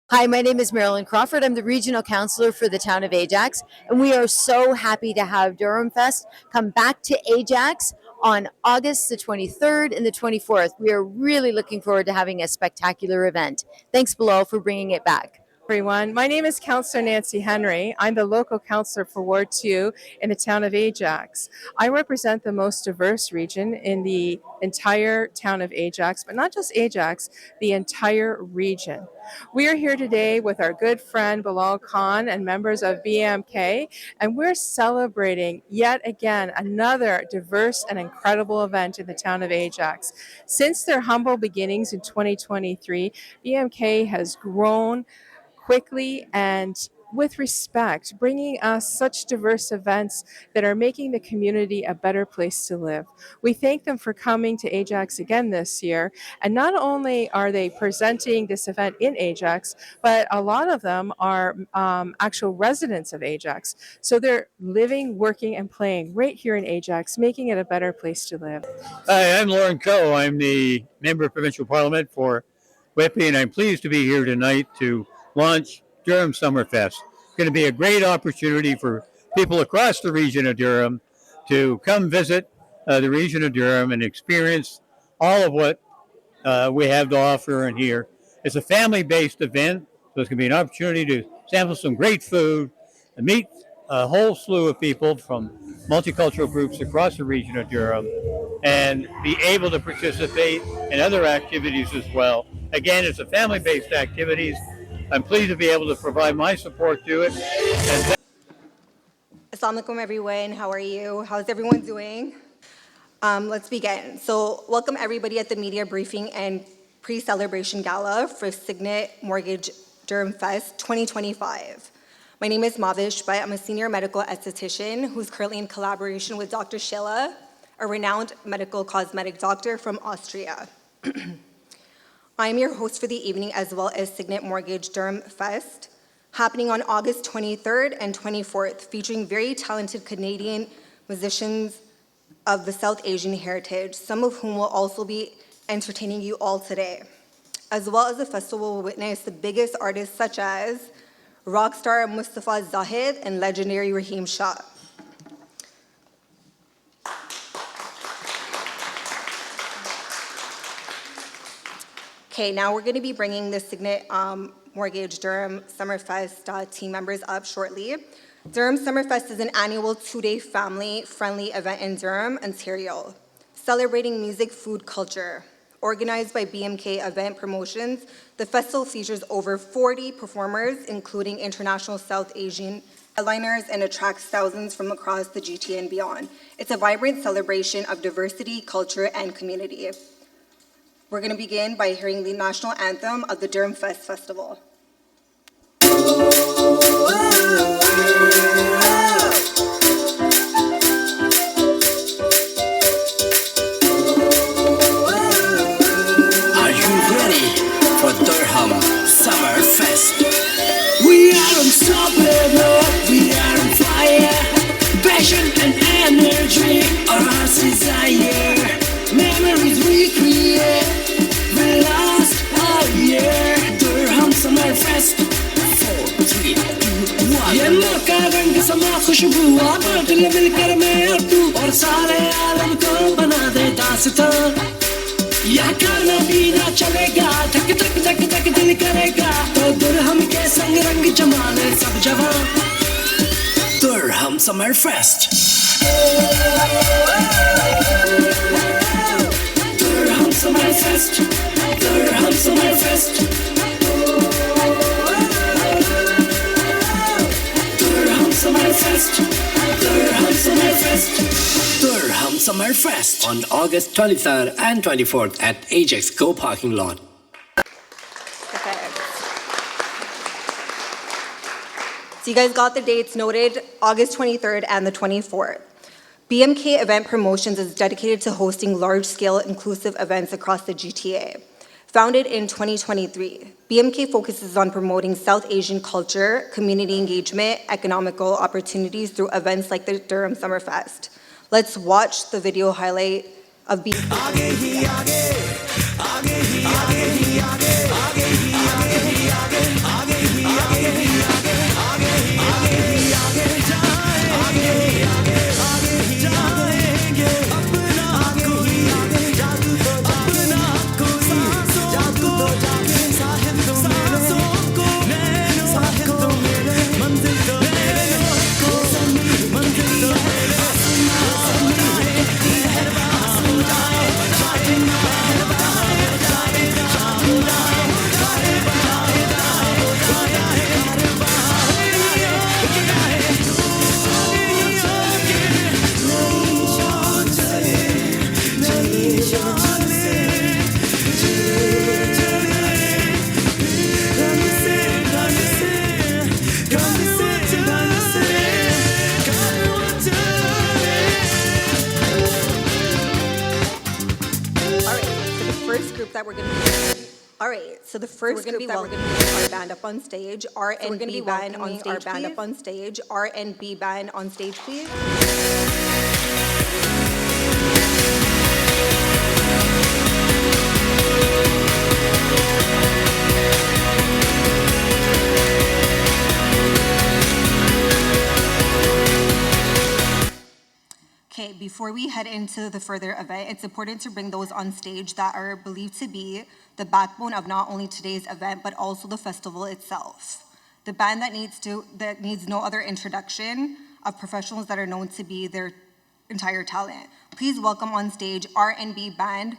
Hi, my name is Maryam Crawford. I'm the regional counselor for the town of Ajax, and we are so happy to have Durham Fest come back to Ajax on August the 23rd and the 24th. We are really looking forward to having a spectacular event. Thanks, Bilawal, for bringing it back. Everyone. My name is Councillor Nancy Henry. I'm the local councillor for Ward 2 in the town of Ajax. I represent the most diverse region in the entire town of Ajax, but not just Ajax, the entire region. We are here today with our good friend Bilal Khan and members of BMK, and we're celebrating yet again another diverse and incredible event in the town of Ajax. Since their humble beginnings in 2023, BMK has grown quickly and with respect, bringing us such diverse events that are making the community a better place to live. We thank them for coming to Ajax again this year. And not only are they presenting this event in Ajax, but a lot of them are actual residents of Ajax. So they're living, working, and playing right here in Ajax, making it a better place to live. Hi, I'm Lauren Coe. I'm the Member of Provincial Parliament for Whitby, and I'm pleased to be here tonight to launch Durham Summer Fest. It's going to be a great opportunity for people across the region of Durham to come visit the region of Durham and experience all of what we have to offer in here. It's a family-based event, so it's going to be an opportunity to sample some great food and meet a whole slew of people from multicultural groups across the region of Durham and be able to participate in other activities as well. Again, it's a family-based activities. I'm pleased to be able to provide my support to it. Assalamu alaikum, everyone. How are you? How's everyone doing? Let's begin. So welcome everybody at the media briefing and pre-celebration gala for Signet Mortgage Durham Fest 2025. My name is Mavish, but I'm a senior medical esthetician who's currently in collaboration with Dr. Sheila, a renowned medical cosmetic doctor from Austria. I'm your host for the evening, as well as Signet Mortgage Durham Fest, happening on August 23rd and 24th, featuring very talented Canadian musicians of the South Asian heritage, some of whom will also be entertaining you all today. As well as the festival will witness the biggest artists such as rock star Mustafa Zahid and legendary Raheem Shah. Okay, now we're going to be bringing the Signet Mortgage Durham Summer Fest team members up shortly. Durham Summer Fest is an annual two-day family-friendly event in Durham, Ontario, celebrating music, food, culture. Organized by BMK Event Promotions, the festival features over 40 performers, including international South Asian headliners, and attracts thousands from across the GTA and beyond. It's a vibrant celebration of diversity, culture, and community. We're going to begin by hearing the national anthem of the Durham Fest Festival. Are you ready for Durham Summer Fest? We are unstoppable, we are on fire. Passion and energy are our desire. Memories we create will last a year. Durham Summer Fest. 4, 3, 2, 1. ये मौका रंग समा खुशबू बांट ले मिलकर मैं और तू और सारे आलम को बना दे दास्तां. या खाना पीना चलेगा धक धक धक धक दिल करेगा तो दुरहम के संग रंग जमाने सब जवां. Durham Summer Fest. Durham Summer Fest. Durham Summer Fest. Durham Summer Fest. Durham Summer Fest. Durham Summer Fest on August 23rd and 24th at Ajax Go Parking Lot. So you guys got the dates noted, August 23rd and the 24th. BMK Event Promotions is dedicated to hosting large-scale inclusive events across the GTA. Founded in 2023, BMK focuses on promoting South Asian culture, community engagement, economical opportunities through events like the Durham Summer Fest. Let's watch the video highlight of BMK. So the first group that we're going to be our band up on stage, R&B band on stage, band up on stage, R&B band on stage, please. Okay, before we head into the further event, it's important to bring those on stage that are believed to be the backbone of not only today's event, but also the festival itself. The band that needs no other introduction of professionals that are known to be their entire talent. Please welcome on stage R&B band.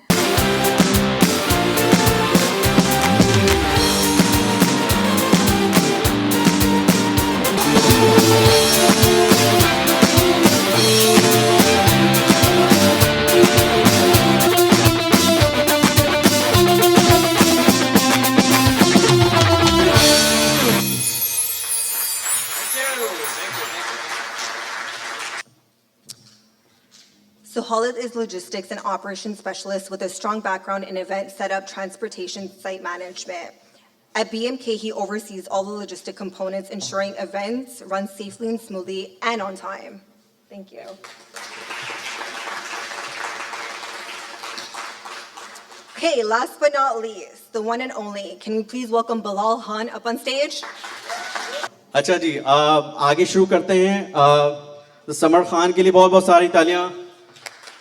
So Khalid is logistics and operations specialist with a strong background in event setup, transportation, site management. At BMK, he oversees all the logistic components, ensuring events run safely and smoothly and on time. Thank you. Okay, last but not least, the one and only. Can we please welcome Bilal Khan up on stage? अच्छा जी, आगे शुरू करते हैं। तो summer Khan के लिए बहुत बहुत सारी तालियां,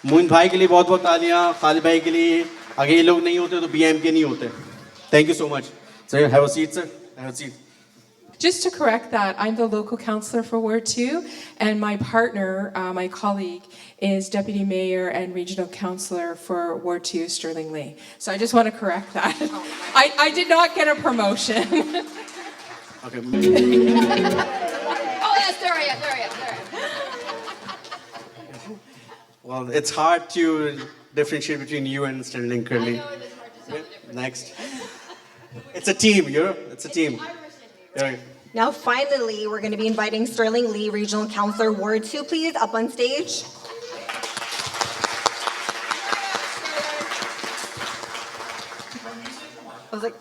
मोइन भाई के लिए बहुत बहुत तालियां, खालिद भाई के लिए। अगर ये लोग नहीं होते तो BMK नहीं होते। Thank you so much. Sir, have a seat, sir. Have a seat. Just to correct that, I'm the local councillor for Ward 2, and my partner, my colleague, is Deputy Mayor and Regional Councillor for Ward 2, Sterling Lee. So I just want to correct that. I did not get a promotion. Okay. Oh, yeah, sorry. Well, it's hard to differentiate between you and Sterling currently. I know it is hard to tell the difference. Next. It's a team, it's a team. Yeah. Now, finally, we're going to be inviting Sterling Lee, Regional Councillor, Ward 2, please, up on stage. I was like,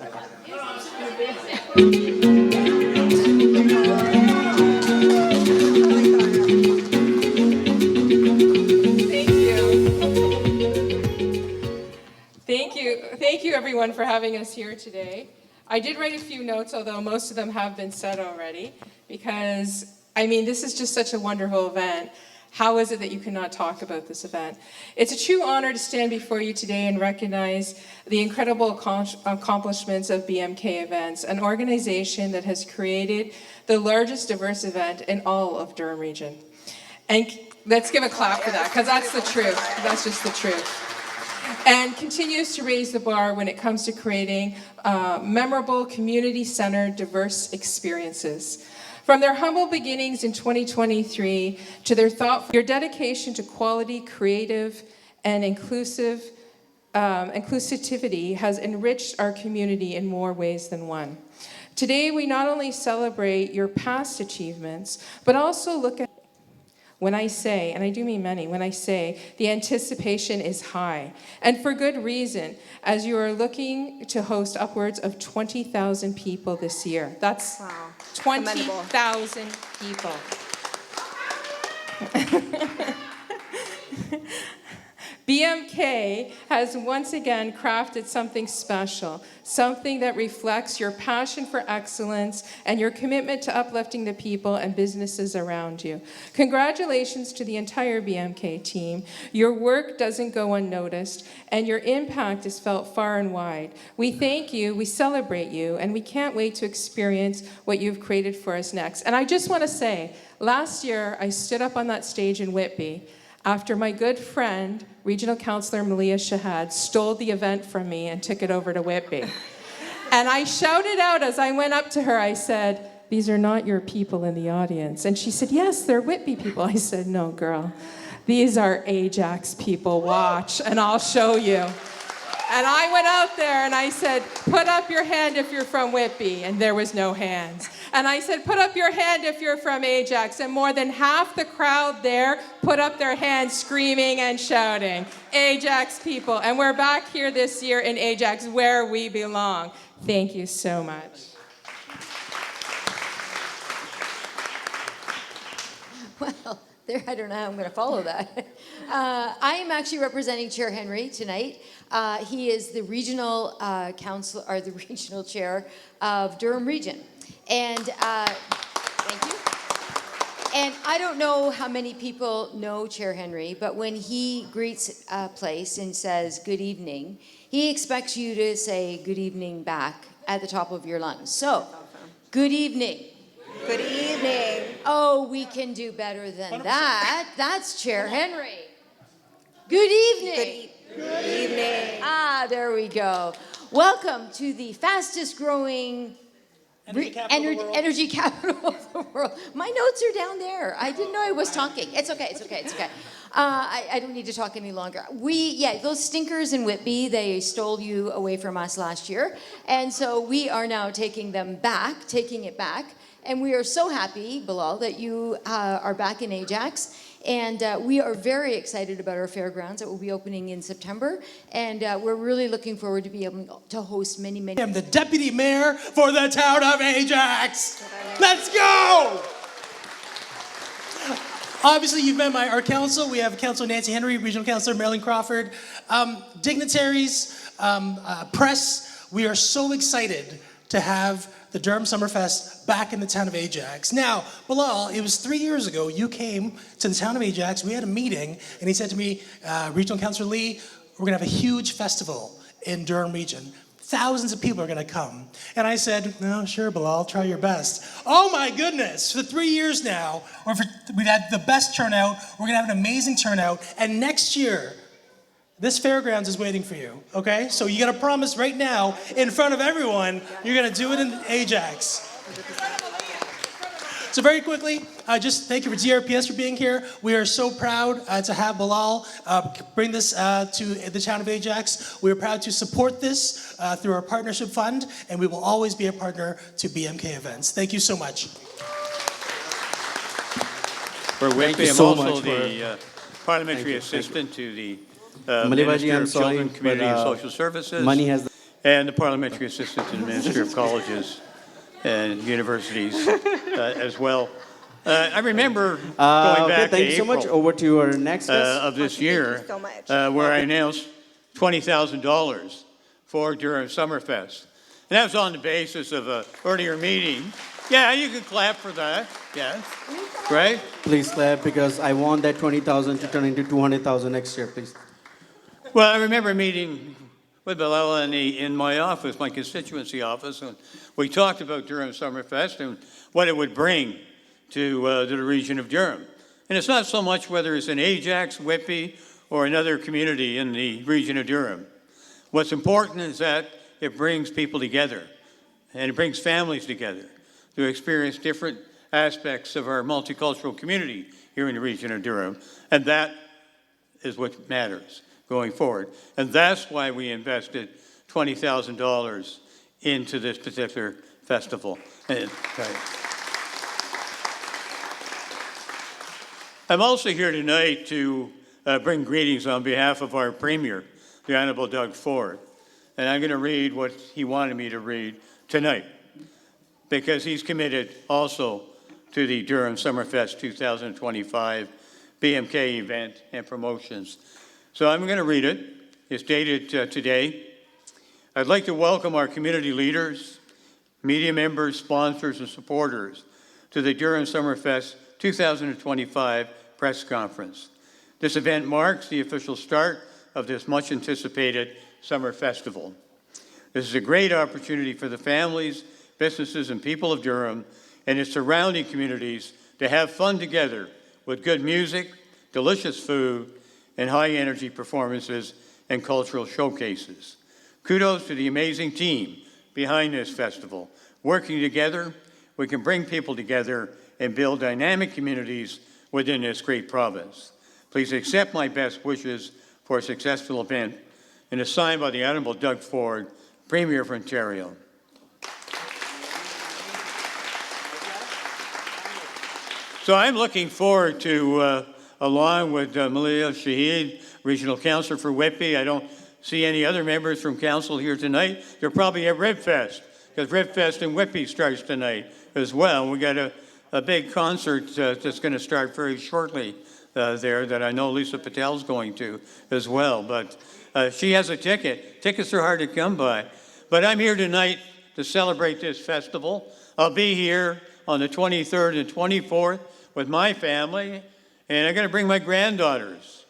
Thank you everyone for having us here today. I did write a few notes, although most of them have been said already, because, I mean, this is just such a wonderful event. How is it that you cannot talk about this event? It's a true honor to stand before you today and recognize the incredible accomplishments of BMK Events, an organization that has created the largest diverse event in all of Durham Region. And let's give a clap for that, because that's the truth. That's just the truth. And continues to raise the bar when it comes to creating memorable, community-centered, diverse experiences. From their humble beginnings in 2023 to their your dedication to quality, creative, and inclusivity has enriched our community in more ways than one. Today, we not only celebrate your past achievements, but also look at when I say, and I do mean many, when I say the anticipation is high, and for good reason, as you are looking to host upwards of 20,000 people this year. That's wow. 20,000 people. BMK has once again crafted something special, something that reflects your passion for excellence and your commitment to uplifting the people and businesses around you. Congratulations to the entire BMK team. Your work doesn't go unnoticed, and your impact is felt far and wide. We thank you, we celebrate you, and we can't wait to experience what you've created for us next. And I just want to say, last year I stood up on that stage in Whitby after my good friend, Regional Councillor Malia Shehbaz, stole the event from me and took it over to Whitby. And I shouted out as I went up to her, I said, "These are not your people in the audience." And she said, "Yes, they're Whitby people." I said, "No, girl. These are Ajax people, watch, and I'll show you. And I went out there and I said, put up your hand if you're from Whitby, and there was no hands. And I said, put up your hand if you're from Ajax, and more than half the crowd there put up their hands screaming and shouting, Ajax people. And we're back here this year in Ajax where we belong. Thank you so much. Well, there, I don't know how I'm going to follow that. I am actually representing Chair Henry tonight. He is the regional council, or the regional chair of Durham Region. And thank you. And I don't know how many people know Chair Henry, but when he greets a place and says good evening, he expects you to say good evening back at the top of your lungs. So, good evening. Good evening. Oh, we can do better than that. That's Chair Henry. Good evening. Good evening. Ah, there we go. Welcome to the fastest growing energy capital of the world. My notes are down there. I didn't know I was talking. It's okay. I don't need to talk any longer. Those stinkers in Whitby, they stole you away from us last year. And so we are now taking it back. And we are so happy, Bilal, that you are back in Ajax. And we are very excited about our fairgrounds that will be opening in September. And we're really looking forward to be able to host many. I'm the deputy mayor for the town of Ajax. Let's go! Obviously, you've met our council. We have Councilor Nancy Henry, Regional Councilor Maryam Crawford, dignitaries, press. We are so excited to have the Durham Summer Fest back in the town of Ajax. Now, Bilal, it was 3 years ago you came to the town of Ajax. We had a meeting, and he said to me, Regional Councilor Lee, we're gonna have a huge festival in Durham region. Thousands of people are gonna come. And I said, no, sure, Bilal, try your best. Oh my goodness, for 3 years now, we've had the best turnout. We're gonna have an amazing turnout. And next year, this fairgrounds is waiting for you, okay? So you gotta promise right now, in front of everyone, you're gonna do it in Ajax. So very quickly, just thank you for DRPS for being here. We are so proud to have Bilal bring this to the town of Ajax. We are proud to support this through our partnership fund, and we will always be a partner to BMK events. Thank you so much. For Whitby, I'm also the parliamentary assistant to the Minister of Children, Community and Social Services, and the parliamentary assistant to the Minister of Colleges and Universities as well. I remember going back to April so much. Over to your next of this year, where I announced $20,000 for Durham Summer Fest. And that was on the basis of an earlier meeting. Yeah, you can clap for that. Yes. Right? Please clap, because I want that 20,000 to turn into 200,000 next year, please. Well, I remember meeting with Bilawal in my office, my constituency office, and we talked about Durham Summer Fest and what it would bring to the region of Durham. And it's not so much whether it's in Ajax, Whitby, or another community in the region of Durham. What's important is that it brings people together, and it brings families together to experience different aspects of our multicultural community here in the region of Durham, and that is what matters going forward. And that's why we invested $20,000 into this particular festival. I'm also here tonight to bring greetings on behalf of our Premier, the Honorable Doug Ford. And I'm going to read what he wanted me to read tonight, because he's committed also to the Durham Summer Fest 2025 BMK event and promotions. So I'm going to read it. It's dated today. I'd like to welcome our community leaders, media members, sponsors, and supporters to the Durham Summer Fest 2025 press conference. This event marks the official start of this much-anticipated summer festival. This is a great opportunity for the families, businesses, and people of Durham and its surrounding communities to have fun together with good music, delicious food, and high-energy performances and cultural showcases. Kudos to the amazing team behind this festival. Working together, we can bring people together and build dynamic communities within this great province. Please accept my best wishes for a successful event and is signed by the Honourable Doug Ford, Premier of Ontario. So I'm looking forward to, along with Malia Shahid, Regional Councillor for Whitby. I don't see any other members from Council here tonight. They're probably at Red Fest, because Red Fest in Whitby starts tonight as well. We got a big concert that's going to start very shortly there that I know Lisa Patel's going to as well. But she has a ticket. Tickets are hard to come by. But I'm here tonight to celebrate this festival. I'll be here on the 23rd and 24th with my family, and I'm going to bring my granddaughters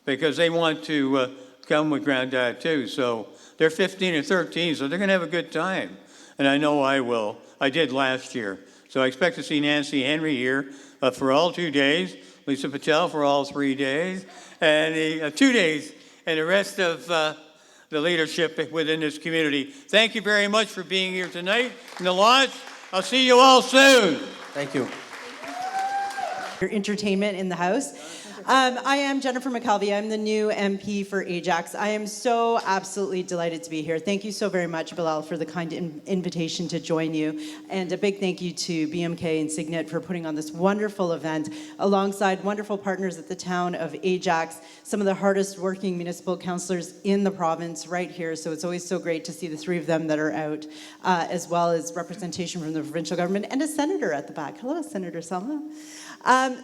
because they want to come with Granddad too. So they're 15 and 13, so they're going to have a good time. And I know I will. I did last year. So I expect to see Nancy Henry here for all 2 days, Lisa Patel for all 3 days, and 2 days, and the rest of the leadership within this community. Thank you very much for being here tonight in the launch. I'll see you all soon. Thank you. Your entertainment in the house. I am Jennifer McKelvey. I'm the new MP for Ajax. I am so absolutely delighted to be here. Thank you so very much, Bilal, for the kind invitation to join you. And a big thank you to BMK and Signet for putting on this wonderful event alongside wonderful partners at the town of Ajax, some of the hardest working municipal councillors in the province right here. So it's always so great to see the three of them that are out, as well as representation from the provincial government and a senator at the back. Hello, Senator Selma.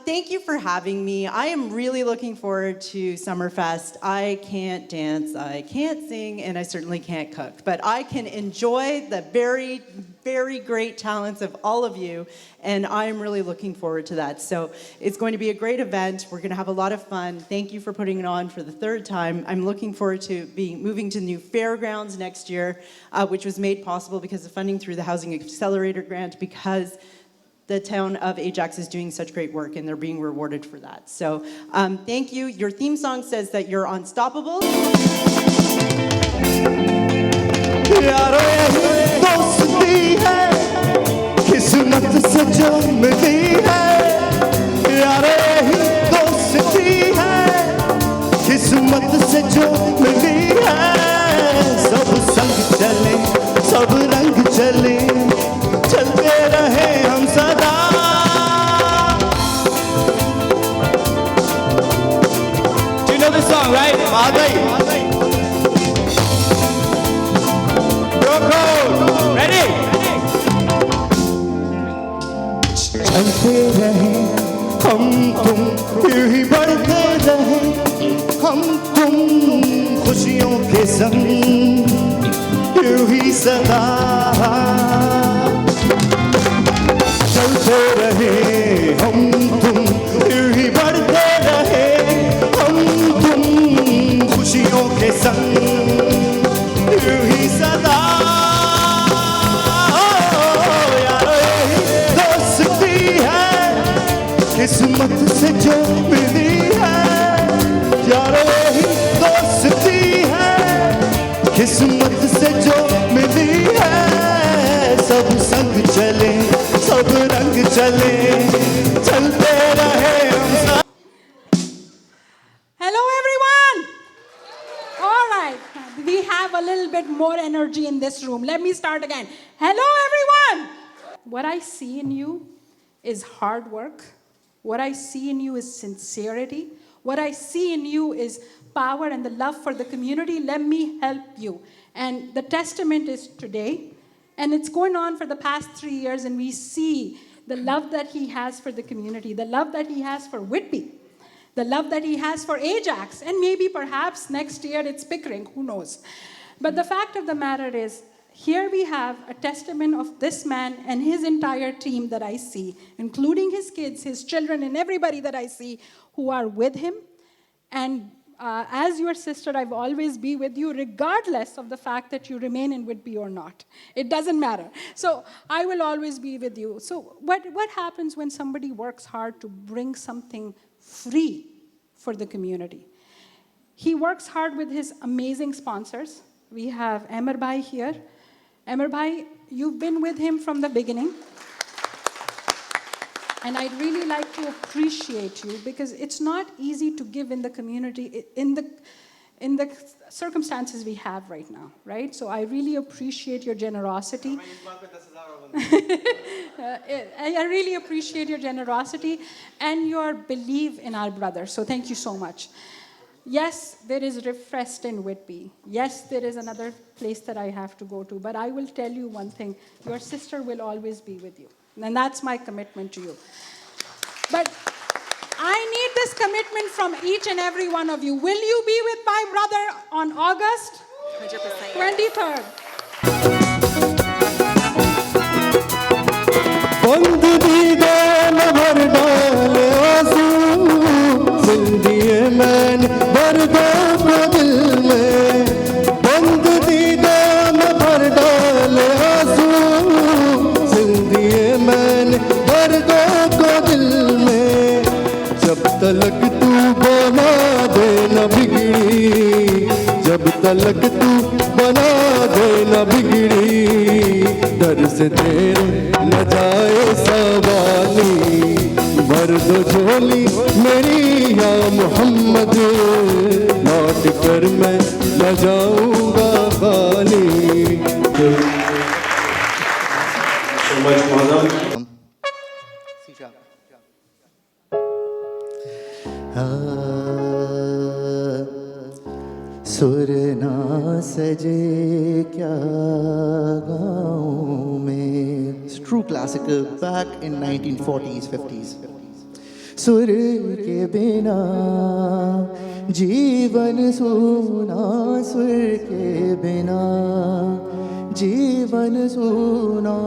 Thank you for having me. I am really looking forward to Summerfest. I can't dance, I can't sing, and I certainly can't cook, but I can enjoy the very, very great talents of all of you, and I'm really looking forward to that. So it's going to be a great event. We're going to have a lot of fun. Thank you for putting it on for the third time. I'm looking forward to moving to the new fairgrounds next year, which was made possible because of funding through the Housing Accelerator Grant, because the town of Ajax is doing such great work and they're being rewarded for that. So thank you. Your theme song says that you're unstoppable. Right? Ready? चलते रहे हम तुम यूं ही बढ़ते रहे हम तुम खुशियों के संग यूं ही सदा चलते रहे हम तुम यूं ही बढ़ते रहे हम तुम खुशियों के संग यूं ही सदा किस्मत से जो मिली है यारो यही दोस्ती है किस्मत से जो मिली है सब संग चले सब रंग चले चलते रहे हम सब Hello everyone. All right, we have a little bit more energy in this room. Let me start again. Hello everyone. What I see in you is hard work. What I see in you is sincerity. What I see in you is power and the love for the community. Let me help you. And the testament is today. And it's going on for the past 3 years. And we see the love that he has for the community, the love that he has for Whitby, the love that he has for Ajax. And maybe perhaps next year it's Pickering, who knows. But the fact of the matter is, here we have a testament of this man and his entire team that I see, including his kids, his children, and everybody that I see who are with him. And as your sister, I will always be with you, regardless of the fact that you remain in Whitby or not. It doesn't matter. So I will always be with you. So what happens when somebody works hard to bring something free for the community? He works hard with his amazing sponsors. We have Amar Bhai here. Amar Bhai, you've been with him from the beginning. And I'd really like to appreciate you because it's not easy to give in the community in the circumstances we have right now, right? So I really appreciate your generosity. I really appreciate your generosity and your belief in our brother. So thank you so much. Yes, there is Refrest in Whitby. Yes, there is another place that I have to go to. But I will tell you one thing. Your sister will always be with you. And that's my commitment to you. But I need this commitment from each and every one of you. Will you be with my brother on August 100%. 23rd? बंद दीदार भर डाले आंसू सिल दिए मैंने बरदों को दिल में बंद दीदार भर डाले आंसू सिल दिए मैंने बरदों को दिल में जब तलक तू बना दे न बिगड़ी जब तलक तू बना दे न बिगड़ी डर से तेरे न जाए सवाली भर दो झोली मेरी या मोहम्मद लौट कर मैं न जाऊंगा खाली सुर ना सजे क्या गाँव में true classical back in 1940s 50s सुर के बिना जीवन सूना सुर के बिना जीवन सूना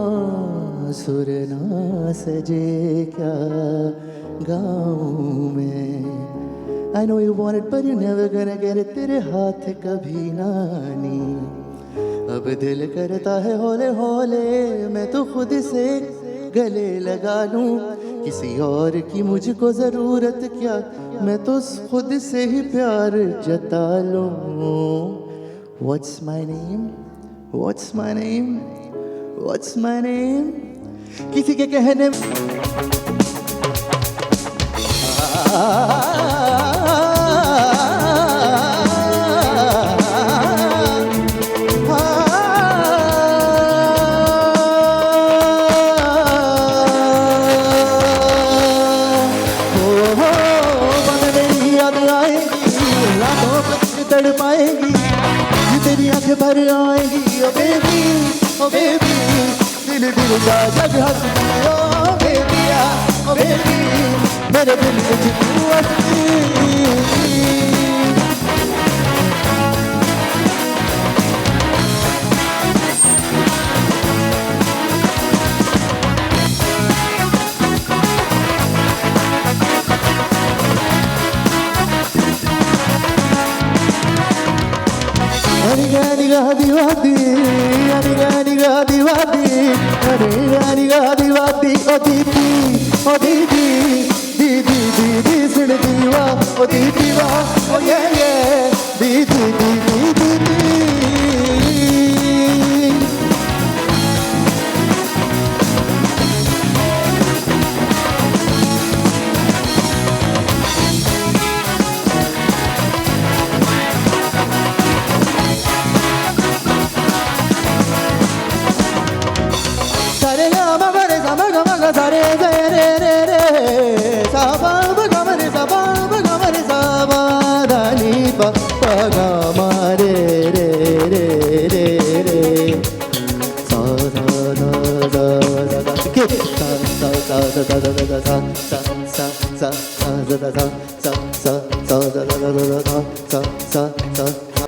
सुर ना सजे क्या गाँव में I know you want it, but you're never gonna get it. तेरे हाथ कभी ना आनी अब दिल करता है हौले हौले मैं तो खुद से गले लगा लूं किसी और की मुझको ज़रूरत क्या मैं तो खुद से ही प्यार जता लूं What's my name? What's my name? What's my name? किसी के कहने तड़ पाएगी ये तेरी आंखें भर आएगी ओ बेबी दिल का जग हंसती ओ बेबी मेरे दिल से तू हंसती Ani gadi wadi, oh didi, sin diwa, oh didi wa, oh yeah, didi.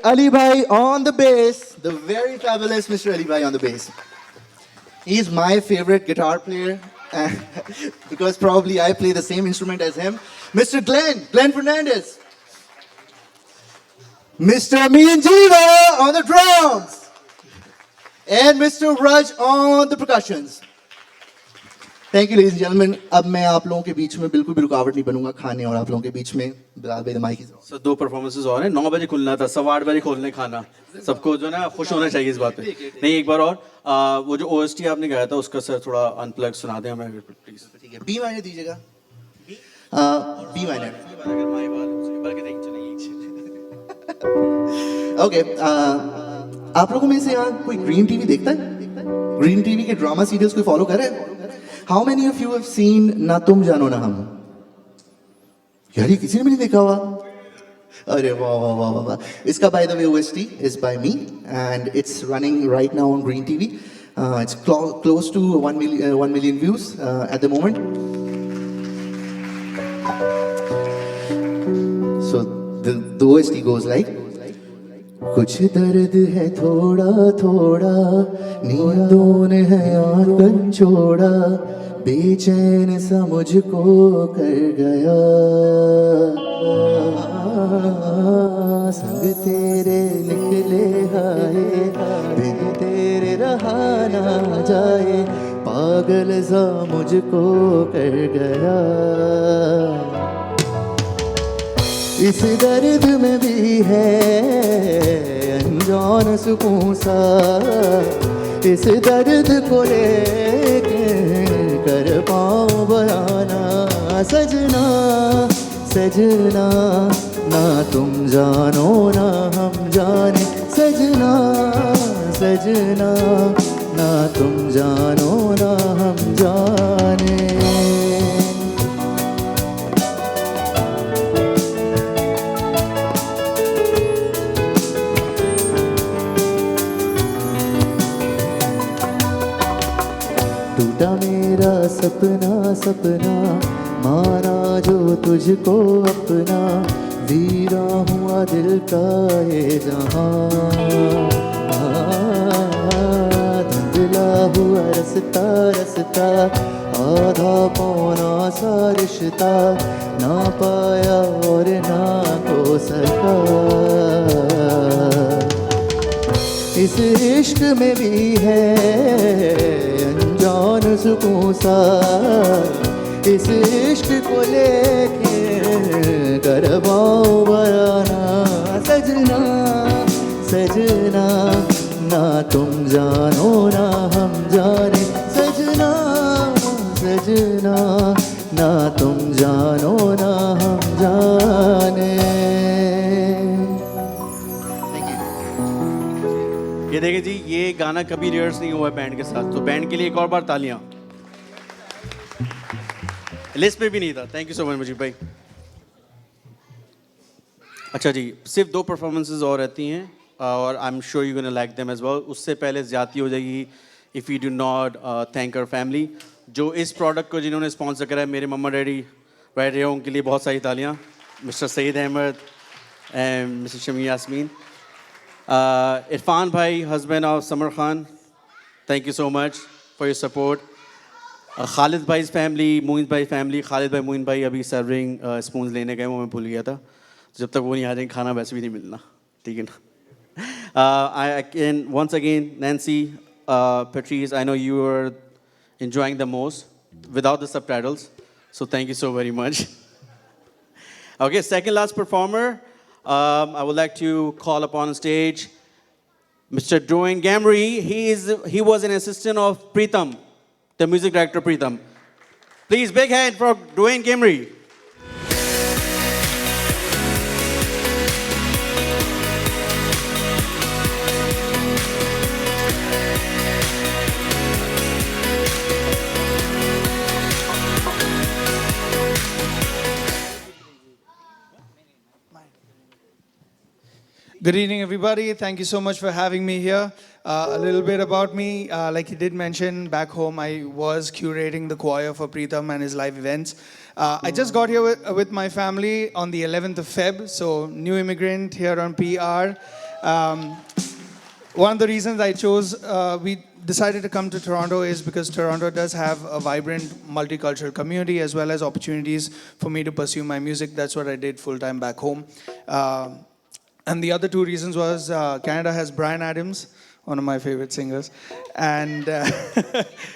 Ali Bhai on the bass, the very fabulous Mr. Ali Bhai on the bass. He's my favorite guitar player because probably I play the same instrument as him. Mr. Glenn Fernandez. Mr. Amin Jiva on the drums. And Mr. Raj on the percussions. Thank you ladies and gentleman. अब मैं आप लोगों के बीच में बिल्कुल भी रुकावट नहीं बनूंगा खाने और आप लोगों के बीच में. बिलाल भाई the mic is sir 2 performances और हैं. 9 बजे खुलना था, 8:15 खोलने खाना. सबको जो ना खुश होना चाहिए इस बात पे. नहीं, एक बार और वो जो ओएसटी आपने गाया था उसका सर थोड़ा अनप्लग सुना दें हमें प्लीज. ठीक है. बी माइनर दीजिएगा. B minor. अगर माई बात बल्कि नहीं चलेगी. ओके. आप लोगों में से यहाँ कोई ग्रीन टीवी देखता है? ग्रीन टीवी के ड्रामा सीरियल्स कोई फॉलो कर रहे हैं? How many of you have seen ना तुम जानो ना हम? यार ये किसी ने भी नहीं देखा हुआ. अरे वाह वाह वाह वाह वाह. इसका by the way OST is by me and it's running right now on Green TV. It's close to 1 million views at the moment. So the OST goes like, कुछ दर्द है थोड़ा थोड़ा, नींदों ने है आंगन छोड़ा, बेचैन सा मुझको कर गया. संग तेरे निकले हाय, बिन तेरे रहा ना जाए, पागल सा मुझको कर गया. इस दर्द में भी है अनजान सुकून सा, इस दर्द को लेके कर पाऊं बयाना. सजना सजना ना तुम जानो ना हम जाने, सजना सजना ना तुम जानो ना हम जाने. टूटा मेरा सपना सपना, माना जो तुझको अपना, वीरा हुआ दिल का ये जहां. धुंधला हुआ रस्ता रस्ता, आधा पौना सा रिश्ता, ना पाया और ना हो सका. इस इश्क में भी है अनजान सुकून सा, इस इश्क को लेके करवाओ बयाना. सजना सजना ना तुम जानो ना हम जाने, सजना सजना ना तुम जानो ना हम जाने. ये देखिए जी, ये गाना कभी रिहर्स नहीं हुआ है बैंड के साथ, तो बैंड के लिए एक और बार तालियां. लिस्ट में भी नहीं था. Thank you so much Mujeeb भाई. अच्छा जी, सिर्फ 2 परफॉर्मेंसेज और रहती हैं और I am sure you gonna like them as well. उससे पहले ज्यादती हो जाएगी if you do not thank our family, जो इस प्रोडक्ट को जिन्होंने स्पॉन्सर करा है. मेरे मम्मा डैडी बैठ रहे हैं, उनके लिए बहुत सारी तालियां. Mister Saeed Ahmed and mister Shami Yasmeen. Irfan bhai, husband of Samar Khan, thank you so much for your support. Khalid bhai's family, Moin bhai family. Khalid bhai, Moin bhai अभी serving spoons लेने गए, वो मैं भूल गया था. जब तक वो नहीं आ जाएंगे खाना वैसे भी नहीं मिलना, ठीक है ना. And once again, Nancy, Patrice, I know you are enjoying the most without the subtitles, so thank you so very much. Okay, second last performer. I would like to call upon stage Mr. Dwayne Gamry. He was an assistant of Pritam, the music director Pritam. Please, big hand for Dwayne Gamry. Good evening, everybody. Thank you so much for having me here. A little bit about me. Like he did mention, back home I was curating the choir for Pritam and his live events. I just got here with my family on the 11th of Feb, so new immigrant here on PR. One of the reasons I chose, we decided to come to Toronto is because Toronto does have a vibrant multicultural community as well as opportunities for me to pursue my music. That's what I did full-time back home. And the other 2 reasons was Canada has Bryan Adams, one of my favorite singers. And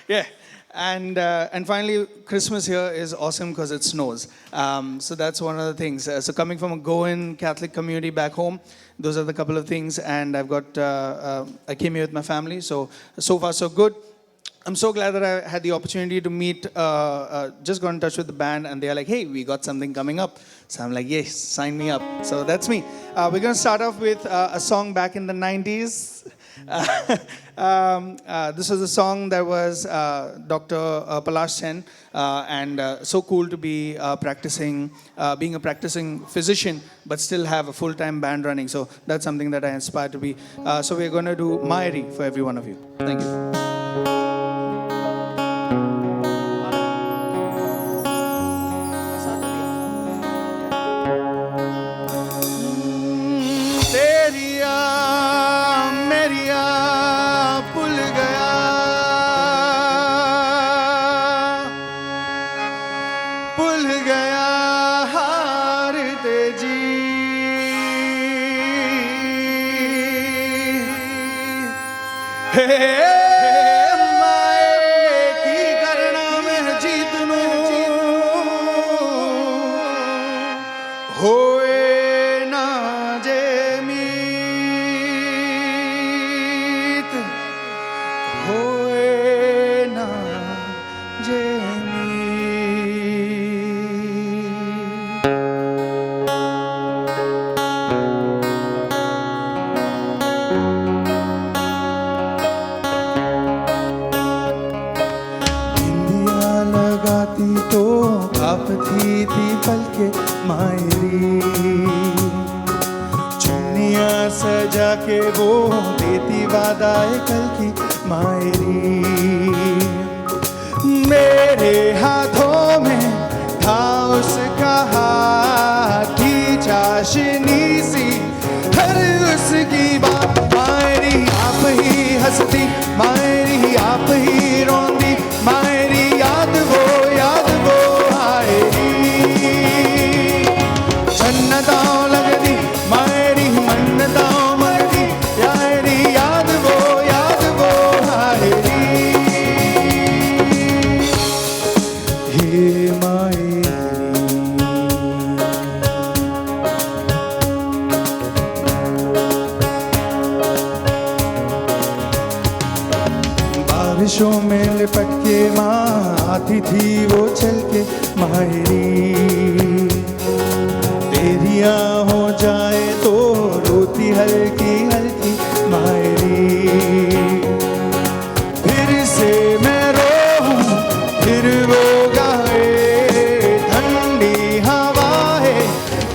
yeah, And finally, Christmas here is awesome because it snows. So that's one of the things. So coming from a Goan Catholic community back home, those are the couple of things. And I've got, I came here with my family. So far so good. I'm so glad that I had the opportunity to meet, just got in touch with the band, and they're like, hey, we got something coming up. So I'm like, yes, sign me up. So that's me. We're going to start off with a song back in the 90s. This was a song that was Dr. Palash Sen, and so cool to be practicing, being a practicing physician, but still have a full-time band running. So that's something that I aspire to be. So we're going to do Mairi for every one of you. Thank you. बारिशों में लिपट के माँ आती थी वो चल के मायरी तेरियां हो जाए तो रोती हल्की हल्की मायरी फिर से मैं रोऊं फिर वो गाए ठंडी हवाएं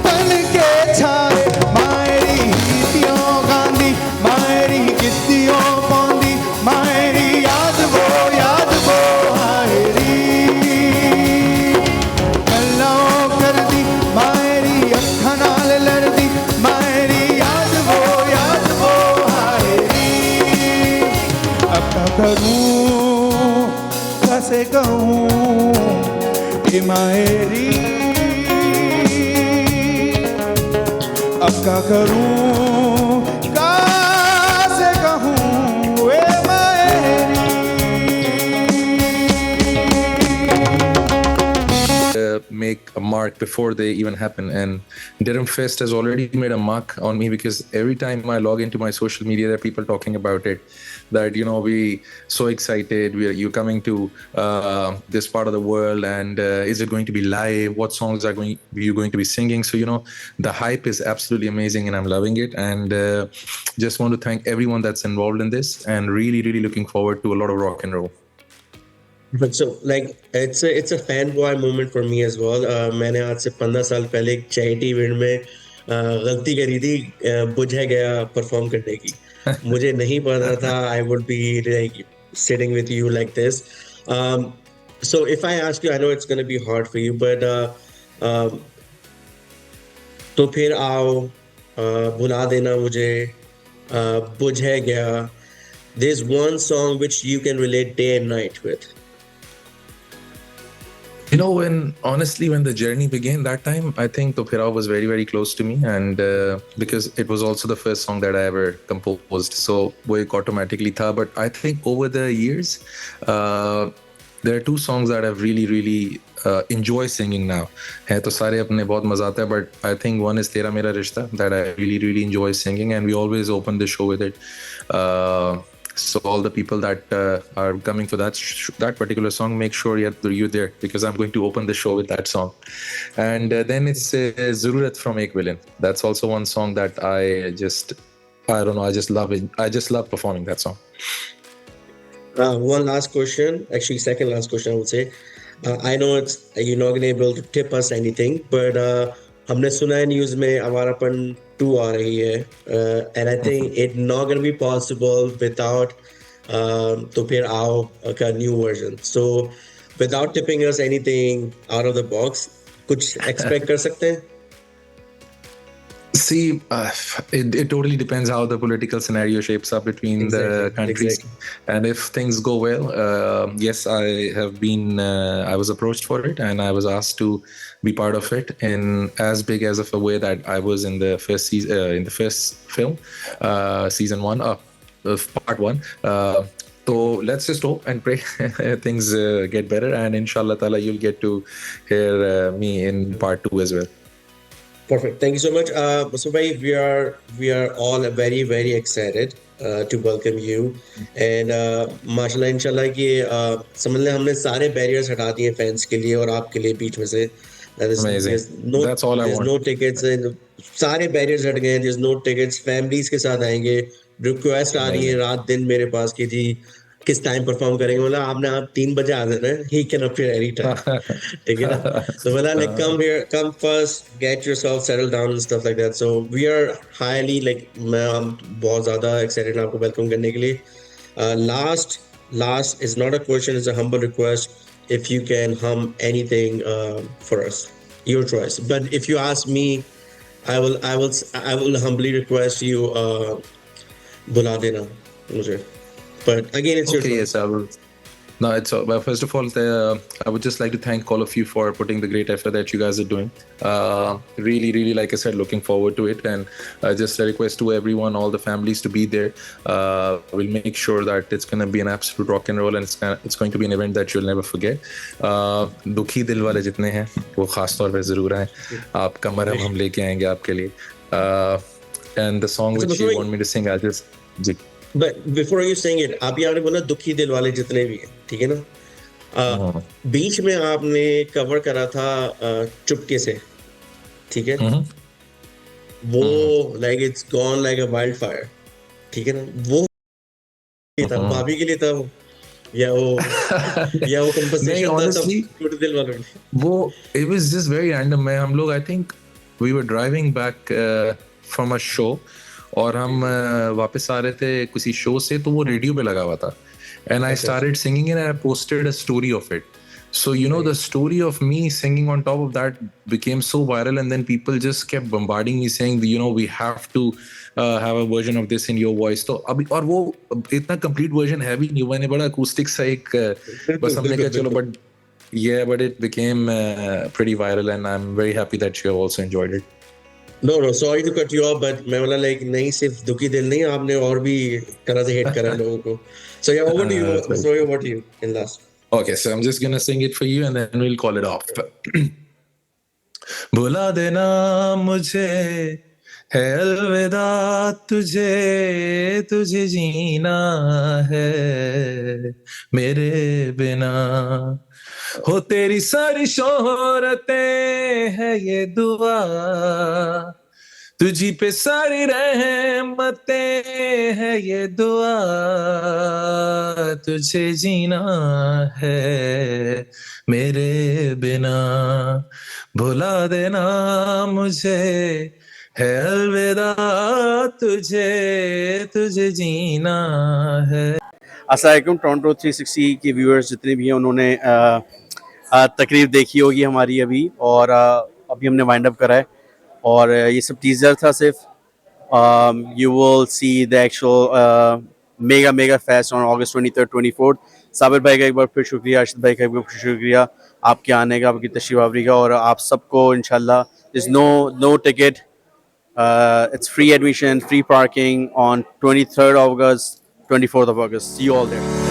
तन के छाए मायरी गीतियों गांधी मायरी गिद्दियों पौंदी मायरी करूं कैसे कहूं कि मायरी अब क्या करूं कैसे कहूं ए मायरी make a mark before they even happen, and Durham Fest has already made a mark on me because every time I log into my social media there are people talking about it, that we so excited, you're coming to this part of the world, and is it going to be live, what songs are you going to be singing? So the hype is absolutely amazing and I'm loving it, and just want to thank everyone that's involved in this, and really looking forward to a lot of rock and roll. But so it's a fanboy moment for me as well. मैंने आज से 15 साल पहले एक charity event में गलती करी थी बुझे गया परफॉर्म करने की मुझे नहीं पता था I would be like sitting with you like this. So if I ask you, I know it's going to be hard for you, but तो फिर आओ बुला देना मुझे बुझे गया. There's one song which you can relate day and night with. Honestly, when the journey began that time, I think To Phirao was very close to me, and because it was also the first song that I ever composed, so वो एक automatically था. But I think over the years, there are two songs that I've really enjoy singing now. है तो सारे अपने बहुत मजा आता है, but I think one is तेरा मेरा रिश्ता that I really enjoy singing, and we always open the show with it. So all the people that are coming for that particular song, make sure you're there, because I'm going to open the show with that song. And then it's Zarurat from Ek Villain. That's also one song that I don't know, I just love it. I just love performing that song. One last question, actually second last question I would say. I know you're not gonna be able to tip us anything, but हमने सुना है news में अवारापन 2 आ रही है, and I think it not gonna be possible without तो फिर आओ का new version. So without tipping us anything out of the box, कुछ expect कर सकते हैं? See, it totally depends how the political scenario shapes up between the countries. And if things go well, yes, I was approached for it, and I was asked to be part of it in as big as of a way that I was in the first season, in the first film, season 1 of part 1. So let's just hope and pray things get better, and inshallah ta'ala you'll get to hear me in part 2 as well. Perfect. Thank you so much. So we are all very excited to welcome you. And माशाल्लाह इंशाल्लाह कि समझ लें हमने सारे barriers हटा दिए fans के लिए और आपके लिए बीच में से. Amazing. That's all I want. There's no tickets. सारे barriers हट गए. There's no tickets. Families के साथ आएंगे. Request आ रही है रात दिन मेरे पास कि जी किस टाइम परफॉर्म करेंगे, बोला आपने आप 3 बजे आ जाना है, he can appear anytime. ठीक है ना? So बोला like come first, get yourself settled down and stuff like that. So we are highly like मैं बहुत ज़्यादा excited आपको welcome करने के लिए. Last is not a question, it's a humble request. If you can hum anything for us, your choice. But if you ask me, I will humbly request you बुला देना मुझे. But again, it's your choice. Yes, I will. No, it's well, first of all, I would just like to thank all of you for putting the great effort that you guys are doing. Really, like I said, looking forward to it, and just a request to everyone, all the families, to be there. We'll make sure that it's going to be an absolute rock and roll, and it's going to be an event that you'll never forget. दुखी दिल वाले जितने हैं वो खास तौर पे जरूर हैं. आपका मरहम हम लेके आएंगे आपके लिए. And the song which you want me to sing, I'll just. But before you saying it, आप यहाँ ने बोला दुखी दिल वाले जितने भी हैं, ठीक है ना? बीच में आपने कवर करा था चुपके से, ठीक है? वो like it's gone like a wildfire, ठीक है ना? वो था भाभी के लिए था वो, या वो compensation था टूटे दिल वालों ने. वो it was just very random. हम लोग I think we were driving back from a show. और हम वापस आ रहे थे किसी शो से, तो वो रेडियो पे लगा हुआ था, and I started singing it and I posted a story of it. So the story of me singing on top of that became so viral, and then people just kept bombarding me saying we have to have a version of this in your voice. तो अभी और वो इतना complete version है भी नहीं, मैंने बड़ा acoustic सा एक बस हमने कहा चलो, but it became pretty viral, and I'm very happy that you have also enjoyed it. No, sorry to cut you off, but मैं बोला like नहीं सिर्फ दुखी दिल नहीं, आपने और भी तरह से hit करा लोगों को. So yeah, over to you in last. Okay, so I'm just gonna sing it for you and then we'll call it off. बुला देना मुझे है अलविदा तुझे जीना है मेरे बिना, हो तेरी सारी शोहरतें है ये दुआ, तुझी पे सारी रहमतें है ये दुआ, तुझे जीना है मेरे बिना, भुला देना मुझे है अलविदा तुझे जीना है. अस्सलाम वालेकुम. टोरंटो 360 के व्यूअर्स जितने भी हैं उन्होंने तकरीर देखी होगी हमारी अभी, और अभी हमने वाइंड अप करा है, और ये सब टीजर था सिर्फ. You will see the actual mega fest on August 23rd 24th. Sabir भाई का एक बार फिर शुक्रिया, अर्शद भाई का एक बार फिर शुक्रिया आपके आने का, आपकी तशरीफ आवरी का, और आप सबको इंशाल्लाह there's no ticket, it's free admission, free parking on 23rd August, 24th of August. See you all there.